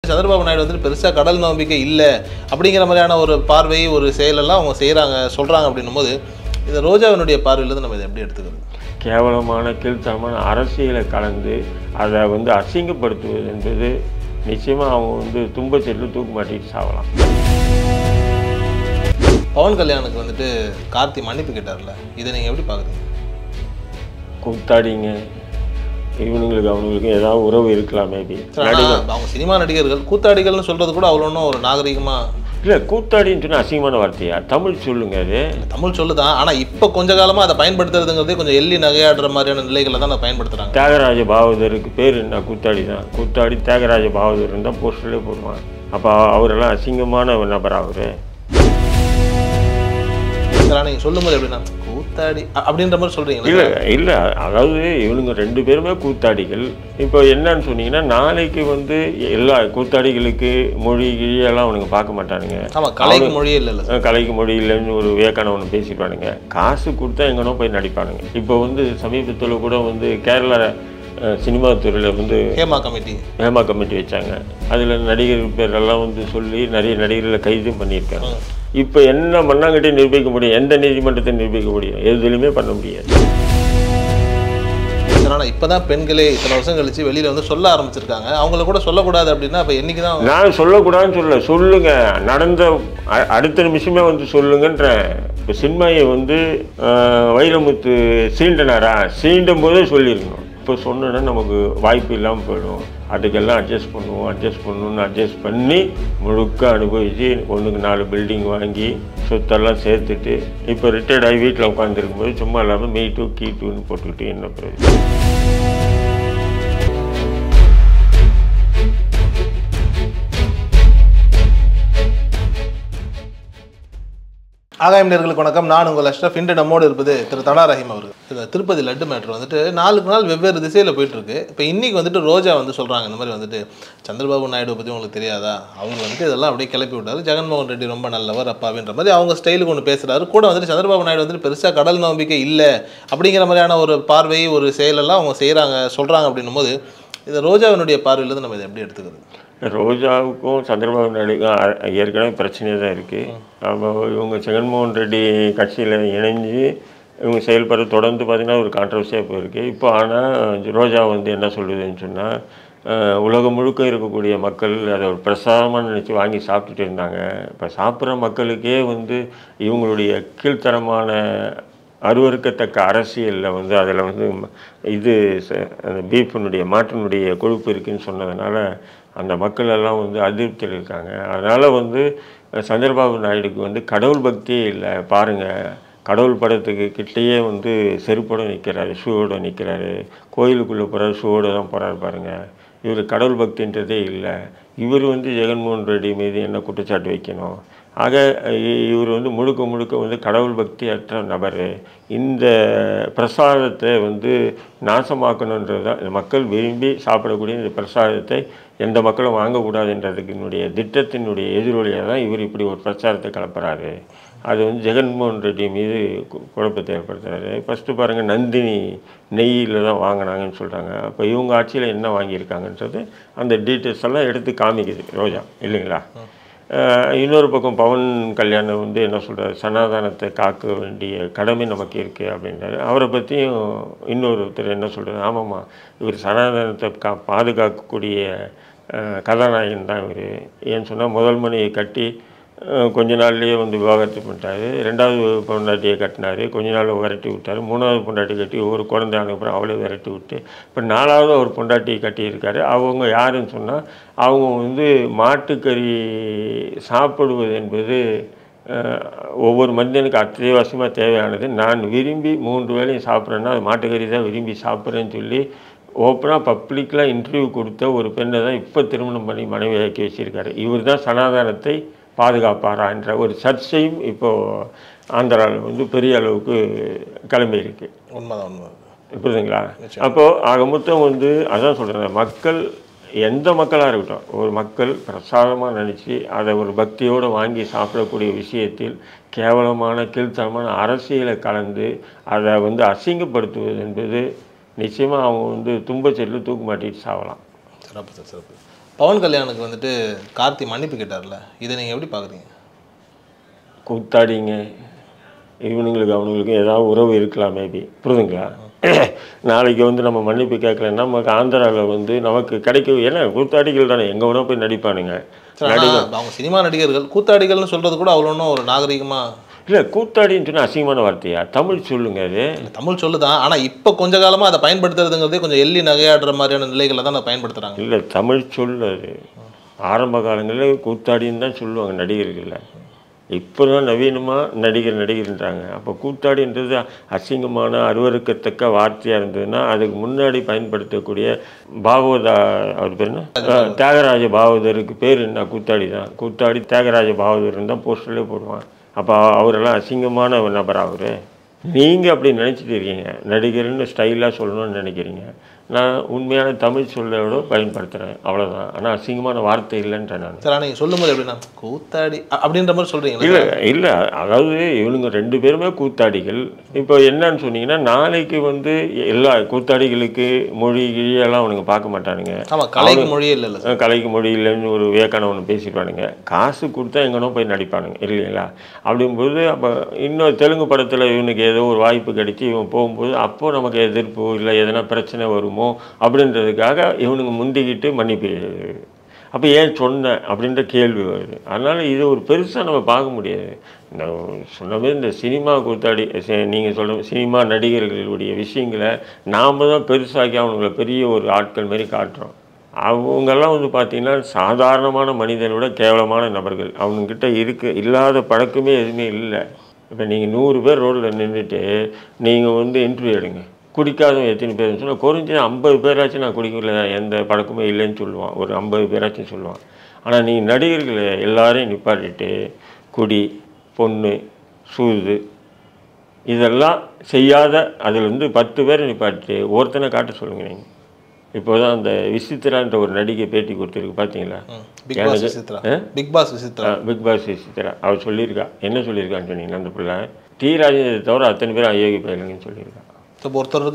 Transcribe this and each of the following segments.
சந்திரபாபு நாயுடு வந்து பெருசாக கடல் நம்பிக்கை இல்லை அப்படிங்கிற மாதிரியான ஒரு பார்வை ஒரு செயலெல்லாம் அவங்க செய்கிறாங்க சொல்கிறாங்க அப்படின்னும் போது இந்த ரோஜாவினுடைய பார்வையிலேருந்து நம்ம இதை எப்படி எடுத்துக்கிறது? கேவலமான கீழ்த்தரமான அரசியலை கலந்து அதை வந்து அசிங்கப்படுத்துவது என்பது நிச்சயமாக அவங்க வந்து துன்பச்செல்லில் தூக்கு மாட்டிட்டு சாகலாம். பவன் கல்யாணுக்கு வந்துட்டு கார்த்தி மன்னிப்பு கேட்டார்ல, இதை நீங்கள் எப்படி பார்க்குறீங்க? கூத்தாடிங்க இவனுங்களுக்கு அவனுங்களுக்கு ஏதாவது உறவு இருக்கலாம் மேபி. அவங்க சினிமா நடிகர்கள் கூத்தாடிகள்னு சொல்கிறது கூட அவ்வளோ ஒன்றும் ஒரு நாகரிகமாக இல்லை. கூத்தாடின்னு சொன்னால் அசிங்கமான வார்த்தையா? தமிழ் சொல்லுங்க. அது தமிழ் சொல்லுதான். ஆனால் இப்போ கொஞ்ச காலமாக அதை பயன்படுத்துறதுங்கிறதே கொஞ்சம் எள்ளி நகையாடுற மாதிரியான நிலைகளை தான் அதை பயன்படுத்துகிறாங்க. தியாகராஜ பாகவதருக்கு பேர் என்ன? கூத்தாடி தான். கூத்தாடி தியாகராஜ பாகவதர் தான் போஸ்டர்லேயே போடுவான். அப்போ அவரெல்லாம் அசிங்கமான நபர் அவர். நீங்கள் சொல்லும்போது எப்படின்னா கூத்தாடி அப்படின்ற மாதிரி சொல்கிறீங்க? இல்லை இல்லை, அதாவது இவனுங்க ரெண்டு பேருமே கூத்தாடிகள். இப்போ என்னன்னு சொன்னீங்கன்னா நாளைக்கு வந்து எல்லா கூத்தாடிகளுக்கு மொழி கிழியெல்லாம் அவனுங்க பார்க்க மாட்டானுங்க. ஆமாம், கலைக்கு மொழியே இல்லை. கலைக்கு மொழி இல்லைன்னு ஒரு விவேக்கான ஒன்று பேசிடுவானுங்க. காசு கொடுத்தா எங்கனோ போய் நடிப்பானுங்க. இப்போ வந்து சமீபத்தில் கூட வந்து கேரளா சினிமா துறையில் வந்து ஹேமா கமிட்டி வச்சாங்க. அதில் நடிகர் பேரெல்லாம் வந்து சொல்லி நிறைய நடிகர்களை கைது பண்ணியிருக்காங்க. இப்போ என்ன மண்ணாங்கட்டி நிரூபிக்க முடியும்? எந்த நீதிமன்றத்தை நிரூபிக்க முடியும்? எதுலையுமே பண்ண முடியாது. ஆனால் இப்போ தான் பெண்களே இத்தனை வருஷம் கழிச்சு வெளியில் வந்து சொல்ல ஆரம்பிச்சிருக்காங்க. அவங்கள கூட சொல்லக்கூடாது அப்படின்னா அப்போ என்றைக்கு தான்? நான் சொல்லக்கூடாதுன்னு சொல்லுங்க. நடந்த அடுத்த நிமிஷமே வந்து சொல்லுங்கன்றேன். இப்போ சின்மாயை வந்து வைரமுத்து சீண்டனாரா? சீண்டும் போதே சொல்லியிருக்கணும். இப்போ சொன்னோன்னா நமக்கு வாய்ப்பு இல்லாமல் போயிடும். அதுக்கெல்லாம் அட்ஜஸ்ட் பண்ணணும்னு அட்ஜஸ்ட் பண்ணி முழுக்க அனுபவித்து 1க்கு 4 பில்டிங் வாங்கி சொத்தெல்லாம் சேர்த்துட்டு இப்போ ரிட்டையர்ட் ஆகி வீட்டில் உட்காந்துருக்கும்போது சும்மா இல்லாமல் மீ டூ கீ டூன்னு போட்டுக்கிட்டு என்ன பிறகு. ஆகாயம் நேயர்களுக்கு வணக்கம். நான் உங்கள் அஷ்ரஃப். இன்று நம்மோடு இருப்பது திரு தடா ரஹீம் அவர்கள். இந்த திருப்பதி லட்டு மேட்ரு வந்துட்டு நாளுக்கு நாள் வெவ்வேறு திசையில் போயிட்டுருக்கு. இப்போ இன்றைக்கி வந்துட்டு ரோஜா வந்து சொல்கிறாங்க இந்த மாதிரி வந்துட்டு சந்திரபாபு நாயுடு பற்றி உங்களுக்கு தெரியாதா, அவர் வந்துட்டு இதெல்லாம் அப்படியே கிளப்பி விட்டார், ஜெகன்மோகன் ரெட்டி ரொம்ப நல்லவர் அப்பாவின்ற மாதிரி அவங்க ஸ்டைலுக்கு ஒன்று பேசுகிறாரு. கூட வந்துட்டு சந்திரபாபு நாயுடு வந்துட்டு பெருசாக கடல் நம்பிக்கை இல்லை அப்படிங்கிற மாதிரியான ஒரு பார்வை ஒரு செயலெல்லாம் அவங்க செய்கிறாங்க சொல்கிறாங்க அப்படின்னும் போது இந்த ரோஜாவினுடைய பார்வையிலேருந்து நம்ம இதை எப்படி எடுத்துக்கிறது? ரோஜாவுக்கும் சந்திரபாபு நாயுடுக்கும் ஏற்கனவே பிரச்சனையாக தான் இருக்குது. அப்போ இவங்க ஜெகன்மோகன் ரெட்டி கட்சியில் இணைஞ்சு இவங்க செயல்பட தொடர்ந்து பார்த்திங்கன்னா ஒரு கான்ட்ரவர்சியாக போயிருக்கு. இப்போ ஆனால் ரோஜா வந்து என்ன சொல்லுதுன்னு சொன்னால் உலகம் முழுக்க இருக்கக்கூடிய மக்கள் அதை ஒரு பிரசாதமாக நினச்சி வாங்கி சாப்பிட்டுட்டு இருந்தாங்க. இப்போ சாப்பிட்ற மக்களுக்கே வந்து இவங்களுடைய கீழ்த்தரமான அருவறுக்கத்தக்க அரசியலில் வந்து அதில் வந்து இது அந்த பீஃபினுடைய மாட்டினுடைய கொழுப்பு இருக்குதுன்னு சொன்னதுனால அந்த மக்கள் எல்லாம் வந்து அதிருப்தியில் இருக்காங்க. அதனால் வந்து சந்திரபாபு நாயுடுக்கு வந்து கடவுள் பக்தியே இல்லை. பாருங்கள், கடவுள் படத்துக்கு கிட்டேயே வந்து செருப்போடு நிற்கிறாரு, ஷூவோடு நிற்கிறாரு, கோயிலுக்குள்ளே போகிறார், ஷூவோடு தான் போகிறாரு. பாருங்கள், இவர் கடவுள் பக்தின்றதே இல்லை. இவர் வந்து ஜெகன்மோகன் ரெட்டி மீது என்ன குற்றச்சாட்டு வைக்கணும்? ஆக இவர் வந்து முழுக்க வந்து கடவுள் பக்தி அற்ற நபர். இந்த பிரசாதத்தை வந்து நாசமாக்கணுன்றது தான் மக்கள் விரும்பி சாப்பிடக்கூடிய இந்த பிரசாதத்தை எந்த மக்களும் வாங்கக்கூடாதுன்றதுக்கினுடைய திட்டத்தினுடைய எதிரொலியாக தான் இவர் இப்படி ஒரு பிரச்சாரத்தை கலப்புறாரு. அது வந்து ஜெகன்மோகன் ரெட்டி மீது குழப்பத்தை ஏற்படுத்துறாரு. ஃபஸ்ட்டு பாருங்கள், நந்தினி நெய்யில் தான் வாங்கினாங்கன்னு சொல்கிறாங்க. அப்போ இவங்க ஆட்சியில் என்ன வாங்கியிருக்காங்கன்றது அந்த டீட்டெயில்ஸ் எல்லாம் எடுத்து காமிக்குது ரோஜா, இல்லைங்களா? இன்னொரு பக்கம் பவன் கல்யாணம் வந்து என்ன சொல்கிறார், சனாதனத்தை காக்க வேண்டிய கடமை நமக்கு இருக்குது அப்படின்றாரு. அவரை பற்றியும் இன்னொருத்தர் என்ன சொல்கிறார், ஆமாம்மா இவர் சனாதனத்தை பாதுகாக்கக்கூடிய கதாநாயகன் தான் இவர். ஏன்னு சொன்னால் முதல் மனையை கட்டி கொஞ்ச நாள்லேயே வந்து விவாகரத்து பண்ணிட்டாரு. 2வது பொண்டாட்டியை கட்டினார், கொஞ்ச நாள் விரட்டி விட்டார். 3வது பொண்டாட்டி கட்டி ஒரு குழந்தை அனுப்புகிறோம், அவளே விரட்டி விட்டு இப்போ 4வது ஒரு பொண்டாட்டியை கட்டியிருக்காரு. அவங்க யாருன்னு சொன்னால் அவங்க வந்து மாட்டுக்கறி சாப்பிடுவது என்பது ஒவ்வொரு மனிதனுக்கு அத்தியாவசியமாக தேவையானது. நான் விரும்பி 3 வேளையும் சாப்பிட்றேன்னா அது மாட்டுக்கறி தான் விரும்பி சாப்பிட்றேன்னு சொல்லி ஓப்பனாக பப்ளிக்கெலாம் இன்டர்வியூ கொடுத்த ஒரு பெண்ணை தான் இப்போ திருமணம் பண்ணி மனைவியாக்கி வச்சுருக்காரு. இவர் தான் சனாதனத்தை பாதுகாப்பாரா என்ற ஒரு சர்ச்சையும் இப்போது ஆந்திராவில் வந்து பெரிய அளவுக்கு கிளம்பியிருக்கு. உண்மைதான். புரியுதுங்களா? அப்போது ஆக மொத்தம் வந்து அதான் சொல்கிறேன், மக்கள் எந்த மக்களாக இருக்கட்டும், ஒரு மக்கள் பிரசாதமாக நினச்சி அதை ஒரு பக்தியோடு வாங்கி சாப்பிடக்கூடிய விஷயத்தில் கேவலமான கீழ்த்தரமான அரசியலை கலந்து அதை வந்து அசிங்கப்படுத்துவது என்பது நிச்சயமாக அவங்க வந்து துன்பச்செல்லில் தூக்கு மாட்டிட்டு சாகலாம். சிறப்பு சார், சிறப்பு. பவன் கல்யாணுக்கு வந்துட்டு கார்த்தி மன்னிப்பு கேட்டார்ல, இதை நீங்கள் எப்படி பார்க்குறீங்க? கூத்தாடிங்க, இவனுங்களுக்கு அவனுங்களுக்கு ஏதாவது உறவு இருக்கலாம் மேபி, புரியுதுங்களா? நாளைக்கு வந்து நம்ம மன்னிப்பு கேட்கலன்னா நமக்கு ஆந்திராவில் வந்து நமக்கு கிடைக்கும். ஏன்னா கூத்தாடிகள் தானே, எங்கே வேணா போய் நடிப்பானுங்க. அவங்க சினிமா நடிகர்கள் கூத்தாடிகள்னு சொல்கிறது கூட அவ்வளோ ஒன்றும் ஒரு நாகரிகமாக இல்லை. கூத்தாடின்னு சொன்னால் அசிங்கமான வார்த்தையா? தமிழ் சொல்லுங்க. அது தமிழ் சொல்லுதான், ஆனால் இப்போ கொஞ்ச காலமாக அதை பயன்படுத்துறதுங்கிறதே கொஞ்சம் எள்ளி நகையாடுற மாதிரியான நிலைகளை தான் அதை பயன்படுத்துகிறாங்க. இல்லை, தமிழ் சொல்லு. அது ஆரம்ப காலங்களில் கூத்தாடின்னு தான் சொல்லுவாங்க நடிகர்களில். இப்போ தான் நவீனமாக நடிகர்ன்றாங்க. அப்போ கூத்தாடின்றது அசிங்கமான அருவருக்கத்தக்க வார்த்தையாக இருந்ததுன்னா அதுக்கு முன்னாடி பயன்படுத்தக்கூடிய பாகவதா, அவர் பேர் என்ன, தியாகராஜ பாகவதருக்கு பேர் என்ன, கூத்தாடி தான். கூத்தாடி தியாகராஜ பாகவதர்னு தான் போஸ்டர்லேயே போடுவான். அப்போ அவரெல்லாம் அசிங்கமான நபர் அவர். நீங்கள் அப்படி நினச்சிட்டு இருக்கீங்க, நடிகர்னு ஸ்டைலாக சொல்லணும்னு நினைக்கிறீங்க. நான் உண்மையான தமிழ் சொல்லோட பயன்படுத்துகிறேன், அவ்வளோதான். ஆனால் அசிங்கமான வார்த்தை இல்லைன்றேன் நான். சார், நீங்கள் சொல்லும்போது எப்படின்னா கூத்தாடி அப்படின்ற மாதிரி சொல்கிறீங்களா? இல்லை இல்லை, அதாவது இவனுங்க 2 பேருமே கூத்தாடிகள். இப்போ என்னன்னு சொன்னீங்கன்னா நாளைக்கு வந்து எல்லா கூத்தாடிகளுக்கு மொழி கிழியெல்லாம் அவனுங்க பார்க்க மாட்டானுங்க. ஆமாம், கலைக்கு மொழியே இல்லை. கலைக்கு மொழி இல்லைன்னு ஒரு விவேக்கான ஒன்று பேசிப்பானுங்க. காசு கொடுத்தா எங்கனோ போய் நடிப்பானுங்க இல்லைங்களா? அப்படிங்கும்போது அப்போ இன்னும் தெலுங்கு படத்தில் இவனுக்கு ஏதோ ஒரு வாய்ப்பு கிடைச்சி இவன் போகும்போது அப்போது நமக்கு எதிர்ப்பு இல்லை எதனா பிரச்சனை வருமோ அப்படின்றதுக்காக இவனுங்க முந்திக்கிட்டு மன்னிப்பு. அப்போ ஏன் சொன்னேன் அப்படின்ற கேள்வி வருது. அதனால் இது ஒரு பெருசாக நம்ம பார்க்க முடியாது. இந்த சொன்னவே இந்த சினிமா கூத்தாடி நீங்கள் சொல்கிற சினிமா நடிகர்களுடைய விஷயங்களை நாம் தான் பெருசாக்கி அவனுங்களை பெரிய ஒரு ஆட்கள் மாரி காட்டுறோம். அவங்கெல்லாம் வந்து பார்த்திங்கன்னா சாதாரணமான மனிதனோட கேவலமான நபர்கள். அவங்கக்கிட்ட இல்லாத பழக்கமே எதுவுமே இல்லை. இப்போ நீங்கள் 100 பேர் ரோட்டில் நின்றுட்டு நீங்கள் வந்து இன்டர்வியூ எடுங்க, குடிக்காதவன் எத்தனை பேர்னு சொன்னால் குறைஞ்சி 50 பேராச்சும் நான் குடிக்கல, எந்த பழக்கமே இல்லைன்னு சொல்லுவான். ஒரு 50 பேராச்சும் சொல்லுவான். ஆனால் நீ நடிகர்களை எல்லாரையும் நிப்பாட்டிட்டு குடி, பொண்ணு, சூது இதெல்லாம் செய்யாத அதில் வந்து 10 பேரை நிப்பாட்டிட்டு ஒருத்தனை காட்ட சொல்லுங்க. நீங்கள் இப்போ தான் அந்த விசித்ரான்ற ஒரு நடிகை பேட்டி கொடுத்துருக்கு பார்த்தீங்களா? Big pass Vichitra. அவர் சொல்லியிருக்கா, என்ன சொல்லியிருக்கான்னு சொன்னீங்கன்னா, அந்த பிள்ளை டி ராஜேந்திர தவிர அத்தனை பேர் அயோக்கி பயிலுங்கன்னு சொல்லியிருக்கா. ஒருத்தர்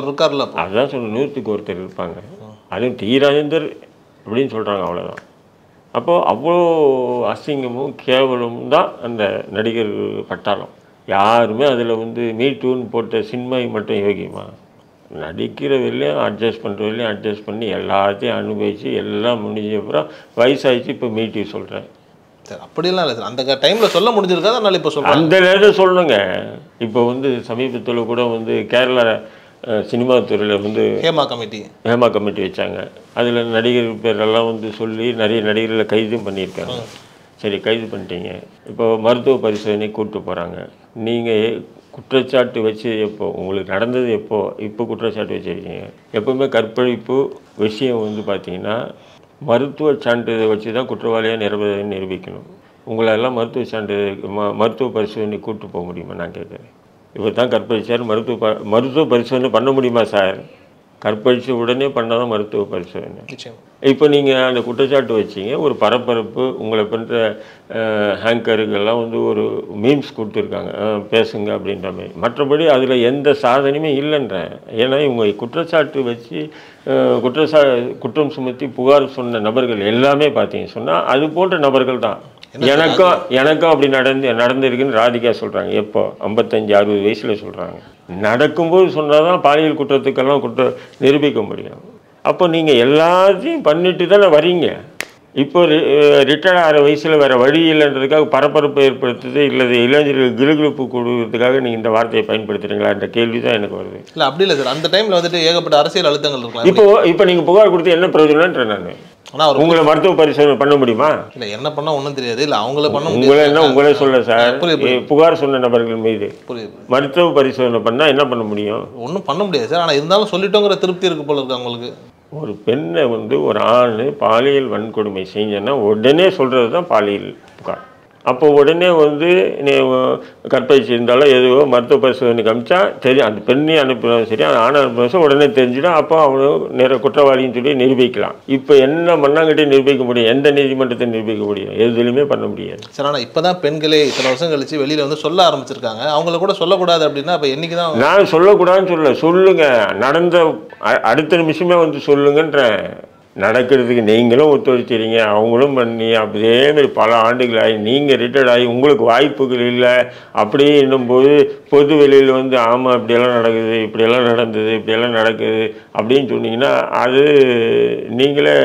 இருக்கார்ல, அதுதான் சொல்ல 100க்கு ஒருத்தர் இருப்பாங்க. அதுவும் டி ராஜேந்தர் அப்படின்னு சொல்கிறாங்க, அவ்வளோதான். அப்போது அவ்வளோ அசிங்கமும் கேவலமும் தான் அந்த நடிகர் பட்டாளம். யாருமே அதில் வந்து மீட்டூன்னு போட்ட சின்மை மட்டும் யோகியமா? நடிக்கிற வெளியும் அட்ஜஸ்ட் பண்ணி எல்லாத்தையும் அனுபவித்து எல்லாம் முடிஞ்ச அப்புறம் வயசாகிடுச்சு, இப்போ மீட்டி சொல்கிறேன். சார் அப்படிலாம் இல்லை சார், அந்த டைமில் சொல்ல முடிஞ்சிருக்காது, அதனால் இப்போ சொல்கிறேன். அந்த நேரம் சொல்லணுங்க. இப்போ வந்து சமீபத்தில் கூட வந்து கேரளா சினிமா துறையில் வந்து ஹேமா கமிட்டி வச்சாங்க. அதில் நடிகர் பேரெல்லாம் வந்து சொல்லி நிறைய நடிகர்களை கைதும் பண்ணியிருக்காங்க. சரி, கைது பண்ணிட்டீங்க, இப்போ மருத்துவ பரிசோதனை கூப்பிட்டு போகிறாங்க. நீங்கள் குற்றச்சாட்டு வச்சு உங்களுக்கு நடந்தது இப்போ குற்றச்சாட்டு வச்சுருக்கீங்க. எப்போவுமே கற்பழிப்பு விஷயம் வந்து பார்த்திங்கன்னா மருத்துவ சான்றிதழை வச்சு தான் குற்றவாளியாக நிரூபிக்கணும். உங்களெல்லாம் மருத்துவ பரிசோதனை கூப்பிட்டு போக முடியுமா நான் கேட்குறேன். இப்போ தான் கற்பழிச்சார், மருத்துவ பரிசோதனை பண்ண முடியுமா சார்? கற்பழிச்ச உடனே பண்ணால் தான் மருத்துவ பரிசோதனை. இப்போ நீங்கள் அந்த குற்றச்சாட்டு வச்சிங்க, ஒரு பரபரப்பு, உங்களை பண்ணுற ஹேங்கருக்கெல்லாம் வந்து ஒரு மீம்ஸ் கொடுத்துருக்காங்க, பேசுங்க அப்படின்ற மாதிரி. மற்றபடி அதில் எந்த சாதனையுமே இல்லைன்றேன். ஏன்னா இவங்க குற்றச்சாட்டு வச்சு குற்றம் சுமத்தி புகார் சொன்ன நபர்கள் எல்லாமே பார்த்தீங்க சொன்னால் அது போன்ற நபர்கள் தான். எனக்கும் அப்படி நடந்திருக்குன்னு ராதிகா சொல்கிறாங்க. எப்போ 55-60 வயசில் சொல்கிறாங்க. நடக்கும்போது சொன்னால் தான் பாலியல் குற்றத்துக்கெல்லாம் நிரூபிக்க முடியும். அப்போ நீங்கள் எல்லாத்தையும் பண்ணிட்டு தானே வரீங்க. இப்போ ரிட்டையர்ட் ஆகிற வயசில் வேறு வழி இல்லைன்றதுக்காக பரபரப்பை ஏற்படுத்துது, இல்லை இளைஞர்கள் கிளுகிழுப்பு கொடுக்கறதுக்காக நீங்கள் இந்த வார்த்தையை பயன்படுத்துகிறீங்களா என்ற கேள்வி தான் எனக்கு வருது. இல்லை அப்படி இல்லை சார், அந்த டைமில் வந்துட்டு ஏகப்பட்ட அரசியல் அழுத்தங்கள் இருக்கலாம். இப்போ நீங்கள் புகார் கொடுத்து என்ன பிரயோஜனம்ன்ற நான் ஆனால் உங்களை மருத்துவ பரிசோதனை பண்ண முடியுமா? இல்லை, என்ன பண்ணால் ஒன்றும் தெரியாது. இல்லை அவங்கள பண்ண உங்களே சொல்ல சார், புகார் சொன்ன நபர்கள் மீது மருத்துவ பரிசோதனை பண்ணால் என்ன பண்ண முடியும்? ஒன்றும் பண்ண முடியாது சார். ஆனால் இருந்தாலும் சொல்லிட்டோங்கிற திருப்தி இருக்கு போல இருக்கு அவங்களுக்கு. ஒரு பெண்ணை வந்து ஒரு ஆண் பாலியல் வன்கொடுமை செஞ்சேன்னா உடனே சொல்கிறது தான் பாலியல் புகார். அப்போ உடனே வந்து நீ கற்பழிச்சு இருந்தாலும் எதுவோ மருத்துவ பரிசோதனை காமிச்சா தெரியும், அந்த பெண்ணையும் அனுப்பினாலும் சரி அந்த ஆணை அனுப்பினாலும் உடனே தெரிஞ்சிடும். அப்போ அவனும் நிறைய குற்றவாளின்னு சொல்லி நிரூபிக்கலாம். இப்போ என்ன மண்ணாங்கட்டி நிரூபிக்க முடியும்? எந்த நீதிமன்றத்தை நிரூபிக்க முடியும்? எதுலையுமே பண்ண முடியாது. சரி, ஆனால் இப்போ தான் பெண்களே இத்தனை வருஷம் கழிச்சு வெளியில் வந்து சொல்ல ஆரம்பிச்சிருக்காங்க. அவங்கள கூட சொல்லக்கூடாது அப்படின்னா அப்போ என்னைக்கு தான்? நான் சொல்லக்கூடாதுன்னு சொல்லுங்க, நடந்த அடுத்த நிமிஷமே வந்து சொல்லுங்கன்றேன். நடக்கிறதுக்கு நீங்களும் ஒத்துழைச்சிறீங்க, அவங்களும் பண்ணி அப்படியே மாதிரி பல ஆண்டுகள் ஆகி நீங்கள் ரிட்டையர்ட் ஆகி உங்களுக்கு வாய்ப்புகள் இல்லை அப்படியே என்னும்போது பொது வெளியில் வந்து ஆமாம் இப்படியெல்லாம் நடக்குது, இப்படியெல்லாம் நடந்தது, இப்படியெல்லாம் நடக்குது அப்படின்னு சொன்னீங்கன்னா அது நீங்களே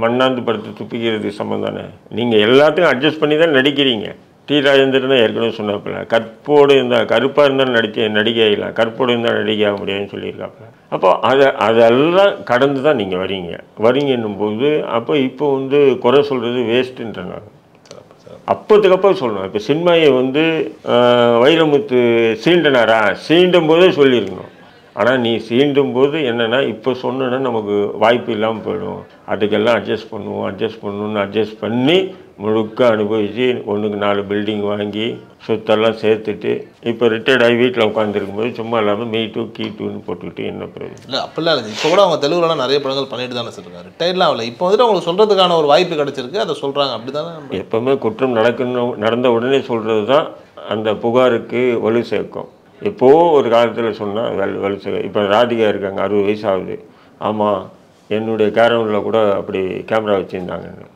மண்ணாந்து படுத்து துப்பிக்கிறது சம்மந்தம் தானே. நீங்கள் எல்லாத்தையும் அட்ஜஸ்ட் பண்ணி தான் நடிக்கிறீங்க. டி ராஜேந்திரன் தான் ஏற்கனவே சொன்னாப்புல, கற்போடு இருந்தால் கருப்பாக இருந்தால் நடிக்க ஆகலாம், கற்போடு இருந்தால் நடிக்க ஆக முடியாதுன்னு சொல்லியிருக்காப்புல. அப்போ அதெல்லாம் கடந்து தான் நீங்கள் வரீங்கன்னும் போது அப்போ இப்போ வந்து குறை சொல்கிறது வேஸ்ட்டுன்றனால அப்போதுக்கப்புறம் சொல்லணும். இப்போ சின்மாயை வந்து வைரமுத்து சீண்டனாரா, சீண்டும் போதே சொல்லியிருக்கணும். ஆனால் நீ சீண்டும் போது என்னென்னா இப்போ சொன்னோன்னா நமக்கு வாய்ப்பு இல்லாமல் போயிடும், அதுக்கெல்லாம் அட்ஜஸ்ட் பண்ணணும்னு அட்ஜஸ்ட் பண்ணி முழுக்க அனுபவித்து 1க்கு 4 பில்டிங் வாங்கி சொத்தெல்லாம் சேர்த்துட்டு இப்போ ரிட்டையர்ட் ஆகி வீட்டில் உட்காந்துருக்கும்போது சும்மா இல்லாமல் மீ டூ கீ டூன்னு போட்டுக்கிட்டு என்ன பிரயோஜனம்? இல்லை அப்படிலாம் இல்லை. இப்போ கூட அவங்க தெலுங்குலாம் நிறைய படங்கள் பண்ணிட்டு தானே சொல்லிருக்காங்க. ரிட்டையர்ட்லாம் ஆகல, இப்போ வந்துட்டு அவங்களுக்கு சொல்கிறதுக்கான ஒரு வாய்ப்பு கிடச்சிருக்கு, அதை சொல்கிறாங்க. அப்படி தானே எப்போவுமே குற்றம் நடந்த உடனே சொல்கிறது தான் அந்த புகாருக்கு வலு சேர்க்கும். எப்போது ஒரு காலத்தில் சொன்னால் வலு சேர்க்கும். இப்போ ராதிகா இருக்காங்க, 60 வயசு ஆகுது. ஆமாம் என்னுடைய கேரவனில் கூட அப்படி கேமரா வச்சுருந்தாங்கன்னு.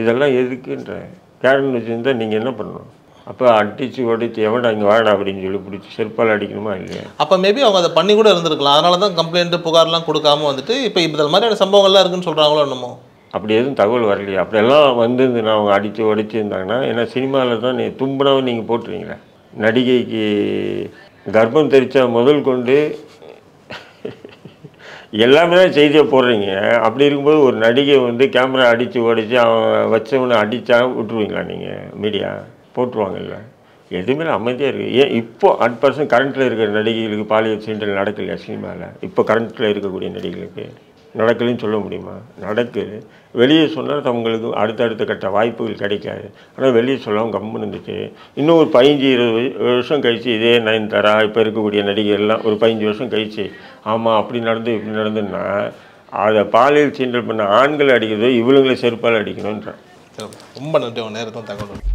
இதெல்லாம் எதுக்குன்ற கேரன் வச்சுருந்தா நீங்கள் என்ன பண்ணணும்? அப்போ அடித்து உடைச்சி எவன்டா இங்கே வாடா அப்படின்னு சொல்லி பிடிச்சி செருப்பால் அடிக்கணுமா இல்லையா? அப்போ மேபி அவங்க அதை பண்ணி கூட இருந்திருக்கலாம். அதனால தான் கம்ப்ளைண்ட்டு புகார்லாம் கொடுக்காம வந்துட்டு இப்போ இந்த மாதிரியான சம்பவங்கள்லாம் இருக்குன்னு சொல்கிறாங்களோ என்னமோ. அப்படி எதுவும் தகவல் வரலையா? அப்படியெல்லாம் வந்துருந்துன்னா அவங்க அடித்து உடைச்சிருந்தாங்கன்னா, ஏன்னா சினிமாவில் தான் தும்புனாவும் நீங்கள் போட்டுருவீங்களே. நடிகைக்கு கர்ப்பம் தெரிச்சா முதல் கொண்டு எல்லாமே தான் செய்தியை போடுறீங்க. அப்படி இருக்கும்போது ஒரு நடிகை வந்து கேமரா அடித்து உடைச்சி அவன் வச்சவனை அடித்தா விட்டுருவீங்களா நீங்கள்? மீடியா போட்டுருவாங்கல்ல. எதுவுமே அமைதியாக இருக்குது. ஏன் இப்போ கரண்ட்டில் இருக்கிற நடிகைகளுக்கு பாலியல் சீண்டல் நடக்கலையா சினிமாவில்? இப்போ கரண்ட்டில் இருக்கக்கூடிய நடிகைகளுக்கு நடக்கலைன்னு சொல்ல முடியுமா? நடக்குது. வெளியே சொன்னால் அவங்களுக்கு அடுத்தடுத்த கட்ட வாய்ப்புகள் கிடைக்காது. ஆனால் வெளியே சொல்லாமல் கம்முன்னு இருந்துச்சு. இன்னும் ஒரு 15-20 வருஷம் கழிச்சு இதே நயன்தாரா இப்போ இருக்கக்கூடிய நடிகைகள்லாம் ஒரு 15 வருஷம் கழிச்சு ஆமாம் அப்படி நடந்து இப்படி நடந்துன்னா அதை பாலியல் சீண்டல் பண்ண ஆண்கள் அடிக்கிறதோ இவளுங்களை செருப்பால் அடிக்கணுன்றான். ரொம்ப நன்றி, உங்கள் நேரத்தை தகவல்.